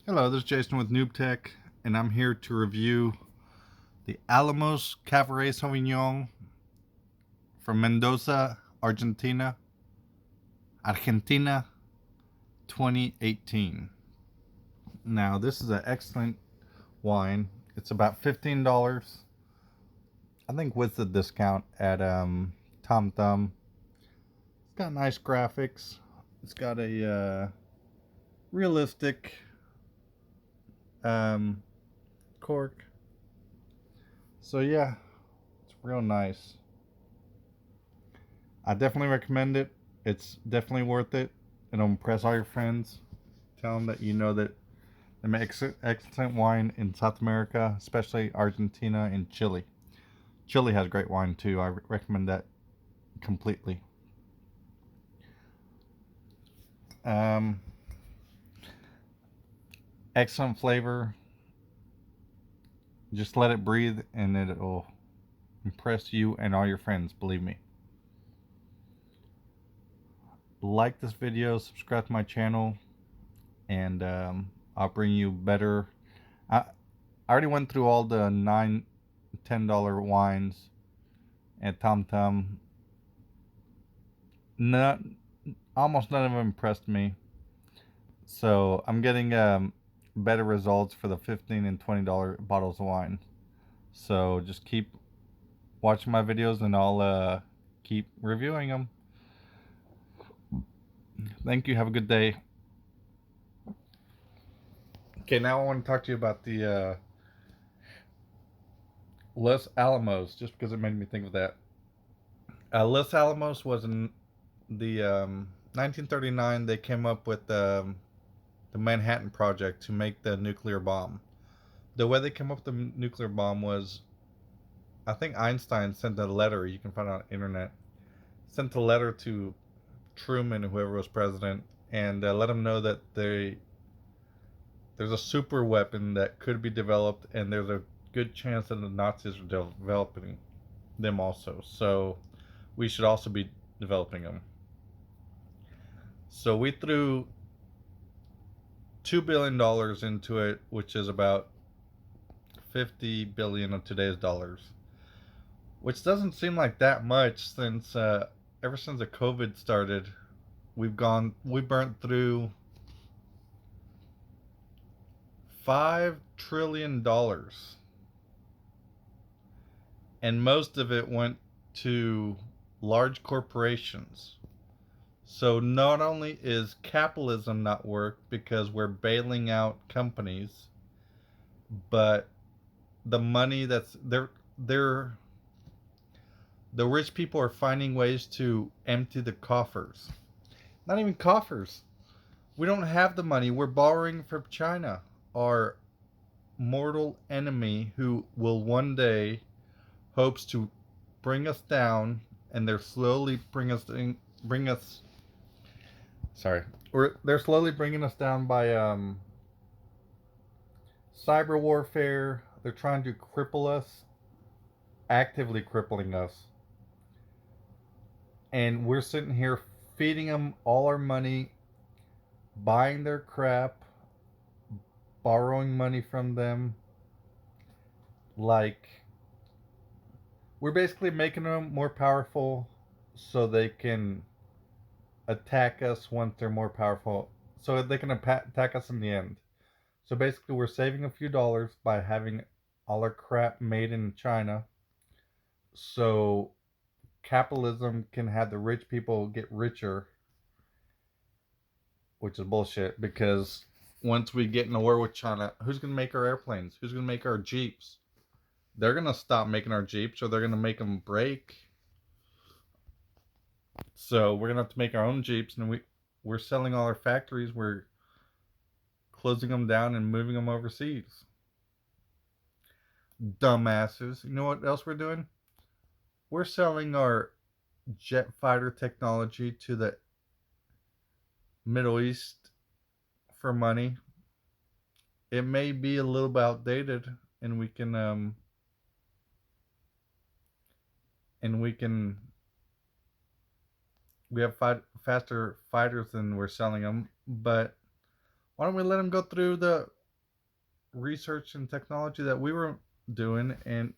Hello, this is Jason with Noob Tech, and I'm here to review the Alamos Cabaret Sauvignon from Mendoza, Argentina 2018. Now, this is an excellent wine. It's about $15, I think, with the discount at Tom Thumb. It's got nice graphics. It's got a realistic um, cork. So yeah, it's real nice. I definitely recommend it. It's definitely worth it. It'll impress all your friends. Tell them that you know that they make excellent wine in South America, especially Argentina and Chile. Chile has great wine too. I recommend that completely. Um, Excellent flavor. Just let it breathe and it'll impress you and all your friends, believe me. Like this video, subscribe to my channel, and I'll bring you better. I already went through all the $9, $10 wines at Tom Thumb. Not, almost none of them impressed me. So I'm getting better results for the $15 and $20 bottles of wine. So just keep watching my videos and I'll keep reviewing them. Thank you. Have a good day. Okay, now I want to talk to you about the Los Alamos, just because it made me think of that. Los Alamos was in the 1939. They came up with the Manhattan Project to make the nuclear bomb. The way they came up with the nuclear bomb was, I think Einstein sent a letter. You can find it on the internet. Sent a letter to Truman, whoever was president, and let him know that there's a super weapon that could be developed, and there's a good chance that the Nazis are developing them also. So we should also be developing them. So we threw $2 billion into it, which is about 50 billion of today's dollars, which doesn't seem like that much since ever since the COVID started, we burnt through $5 trillion, and most of it went to large corporations. So not only is capitalism not work because we're bailing out companies, but the money that's they're the rich people are finding ways to empty the coffers. Not even coffers. We don't have the money. We're borrowing from China, our mortal enemy who will one day hopes to bring us down, and they're slowly bring us sorry. They're slowly bringing us down by cyber warfare. They're trying to cripple us, actively crippling us. And we're sitting here feeding them all our money, buying their crap, borrowing money from them. Like, we're basically making them more powerful so they can attack us once they're more powerful, so they can attack us in the end. So basically, we're saving a few dollars by having all our crap made in China, so capitalism can have the rich people get richer, which is bullshit because once we get in a war with China, who's going to make our airplanes? Who's going to make our Jeeps? They're going to stop making our Jeeps, or they're going to make them break. So we're going to have to make our own Jeeps, and we're selling all our factories. We're closing them down and moving them overseas. Dumbasses. You know what else we're doing? We're selling our jet fighter technology to the Middle East for money. It may be a little bit outdated, and we can we have faster fighters than we're selling them, but why don't we let them go through the research and technology that we were doing and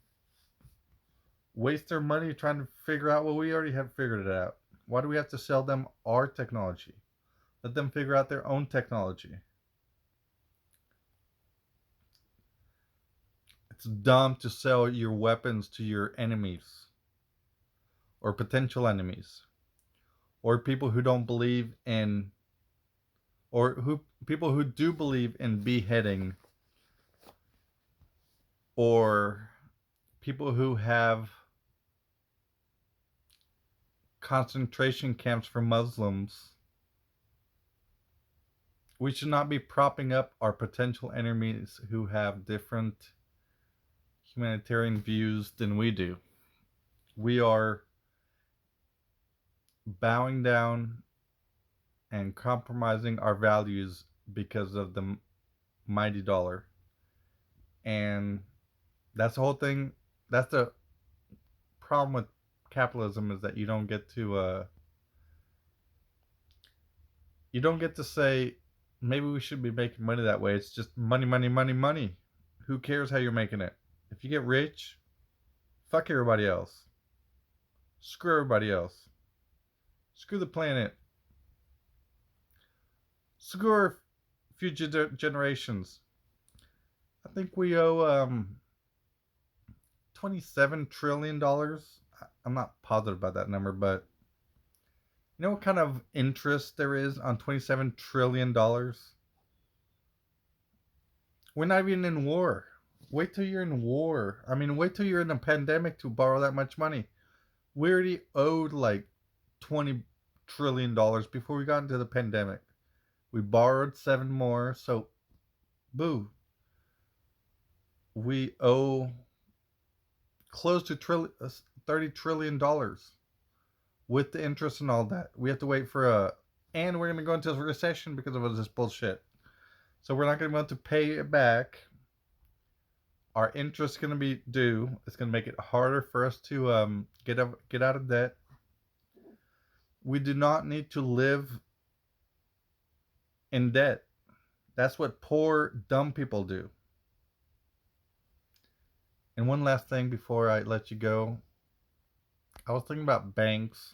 waste their money trying to figure out what we already have figured it out? Why do we have to sell them our technology? Let them figure out their own technology. It's dumb to sell your weapons to your enemies or potential enemies or people who don't believe in or who people who do believe in beheading or people who have concentration camps for Muslims. We should not be propping up our potential enemies who have different humanitarian views than we do. We are bowing down and compromising our values because of the mighty dollar. And that's the whole thing. That's the problem with capitalism, is that you don't get to say maybe we should be making money that way. It's just money, money, money, money. Who cares how you're making it? If you get rich, fuck everybody else. Screw everybody else. Screw the planet. Screw our future generations. I think we owe $27 trillion. I'm not positive about that number, but you know what kind of interest there is on $27 trillion? We're not even in war. Wait till you're in war. I mean, wait till you're in a pandemic to borrow that much money. We already owed like $20 trillion before we got into the pandemic. We borrowed 7 more, so boo. We owe close to $30 trillion with the interest and all that. We have to wait for and we're going to go into a recession because of this bullshit. So we're not going to be able to pay it back. Our interest is going to be due. It's going to make it harder for us to get out of debt. We do not need to live in debt. That's what poor, dumb people do. And one last thing before I let you go. I was thinking about banks.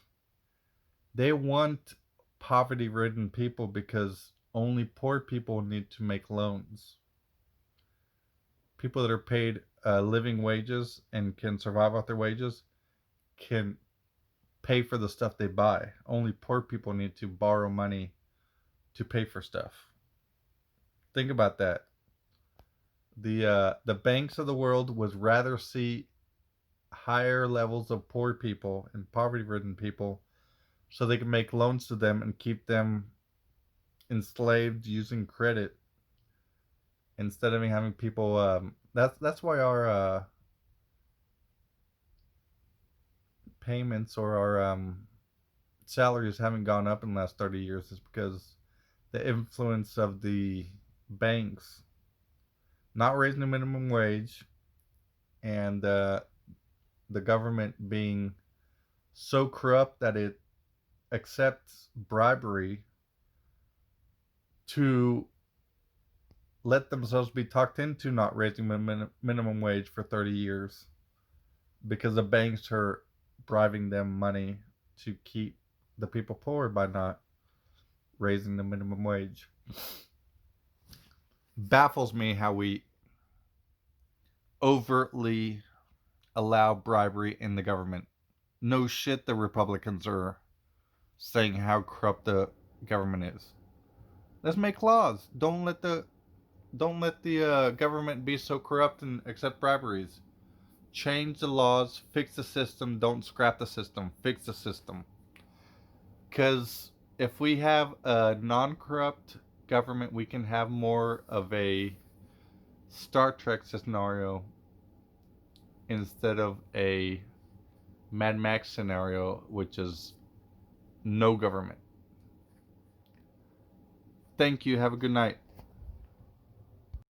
They want poverty-ridden people because only poor people need to make loans. People that are paid living wages and can survive off their wages can pay for the stuff they buy. Only poor people need to borrow money to pay for stuff. Think about that. The banks of the world would rather see higher levels of poor people and poverty-ridden people so they can make loans to them and keep them enslaved using credit instead of having people. That's why our payments or our salaries haven't gone up in the last 30 years, is because the influence of the banks not raising the minimum wage and the government being so corrupt that it accepts bribery to let themselves be talked into not raising the minimum wage for 30 years because the banks are bribing them money to keep the people poor by not raising the minimum wage. Baffles me how we overtly allow bribery in the government. No shit, the Republicans are saying how corrupt the government is. Let's make laws. Don't let the government be so corrupt and accept briberies. Change the laws, fix the system, don't scrap the system, fix the system. Because if we have a non-corrupt government, we can have more of a Star Trek scenario instead of a Mad Max scenario, which is no government. Thank you. Have a good night.